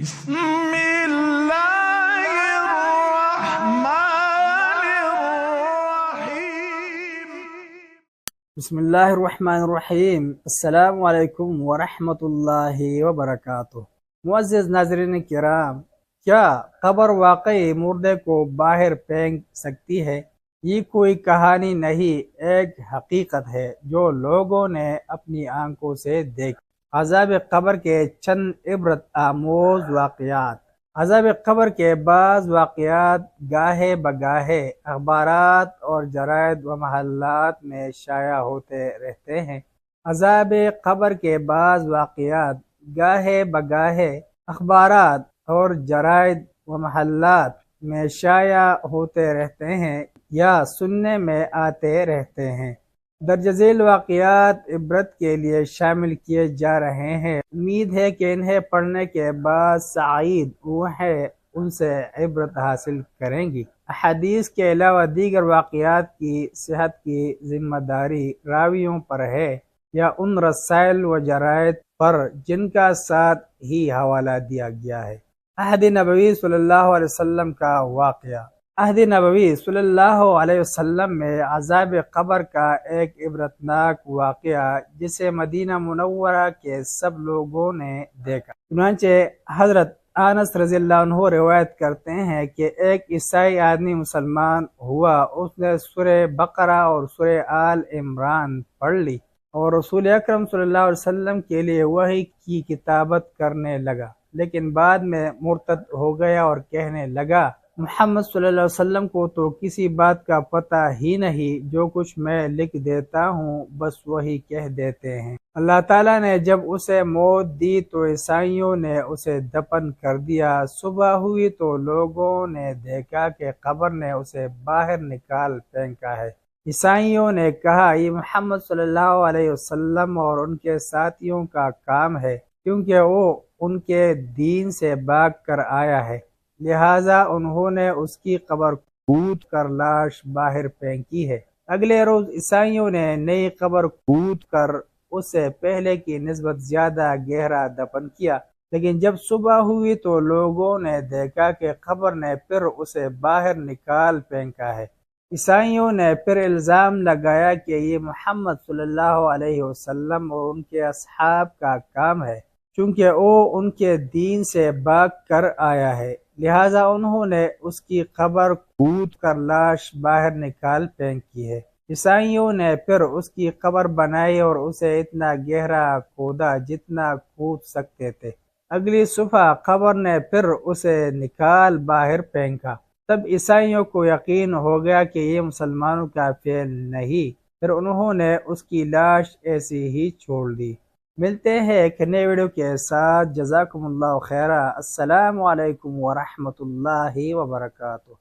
بسم اللہ الرحمن الرحیم بسم اللہ الرحمن الرحیم۔ السلام علیکم ورحمۃ اللہ وبرکاتہ۔ معزز ناظرین کرام، کیا قبر واقعی مردے کو باہر پھینک سکتی ہے؟ یہ کوئی کہانی نہیں، ایک حقیقت ہے جو لوگوں نے اپنی آنکھوں سے دیکھی۔ عذاب قبر کے چند عبرت آموز واقعات۔ عذاب قبر کے بعض واقعات گاہے بگاہے اخبارات اور جرائد و محلات میں شائع ہوتے رہتے ہیں۔ عذاب قبر کے بعض واقعات گاہے بگاہے اخبارات اور جرائد و محلات میں شائع ہوتے رہتے ہیں یا سننے میں آتے رہتے ہیں۔ درج ذیل واقعات عبرت کے لیے شامل کیے جا رہے ہیں۔ امید ہے کہ انہیں پڑھنے کے بعد سعید روحیں ان سے عبرت حاصل کریں گی۔ احادیث کے علاوہ دیگر واقعات کی صحت کی ذمہ داری راویوں پر ہے یا ان رسائل و جرائد پر جن کا ساتھ ہی حوالہ دیا گیا ہے۔ عہد نبوی صلی اللہ علیہ وسلم کا واقعہ۔ عہد نبوی صلی اللہ علیہ وسلم میں عذاب قبر کا ایک عبرتناک واقعہ جسے مدینہ منورہ کے سب لوگوں نے دیکھا۔ چنانچہ حضرت انس رضی اللہ عنہ روایت کرتے ہیں کہ ایک عیسائی آدمی مسلمان ہوا، اس نے سورہ بقرہ اور سورہ آل عمران پڑھ لی اور رسول اکرم صلی اللہ علیہ وسلم کے لیے وحی کی کتابت کرنے لگا، لیکن بعد میں مرتد ہو گیا اور کہنے لگا، محمد صلی اللہ علیہ وسلم کو تو کسی بات کا پتہ ہی نہیں، جو کچھ میں لکھ دیتا ہوں بس وہی کہہ دیتے ہیں۔ اللہ تعالیٰ نے جب اسے موت دی تو عیسائیوں نے اسے دفن کر دیا۔ صبح ہوئی تو لوگوں نے دیکھا کہ قبر نے اسے باہر نکال پھینکا ہے۔ عیسائیوں نے کہا، یہ محمد صلی اللہ علیہ وسلم اور ان کے ساتھیوں کا کام ہے، کیونکہ وہ ان کے دین سے بھاگ کر آیا ہے، لہٰذا انہوں نے اس کی قبر کھود کر لاش باہر پھینکی ہے۔ اگلے روز عیسائیوں نے نئی قبر کھود کر اسے پہلے کی نسبت زیادہ گہرا دفن کیا، لیکن جب صبح ہوئی تو لوگوں نے دیکھا کہ قبر نے پھر اسے باہر نکال پھینکا ہے۔ عیسائیوں نے پھر الزام لگایا کہ یہ محمد صلی اللہ علیہ وسلم اور ان کے اصحاب کا کام ہے، چونکہ وہ ان کے دین سے بھاگ کر آیا ہے، لہٰذا انہوں نے اس کی قبر کھود کر لاش باہر نکال پھینکی ہے۔ عیسائیوں نے پھر اس کی قبر بنائی اور اسے اتنا گہرا کھودا جتنا کھود سکتے تھے۔ اگلی صبح قبر نے پھر اسے نکال باہر پھینکا۔ تب عیسائیوں کو یقین ہو گیا کہ یہ مسلمانوں کا فعل نہیں، پھر انہوں نے اس کی لاش ایسی ہی چھوڑ دی۔ ملتے ہیں ایک نئے ویڈیو کے ساتھ۔ جزاکم اللہ خیرہ۔ السلام علیکم ورحمۃ اللہ وبرکاتہ۔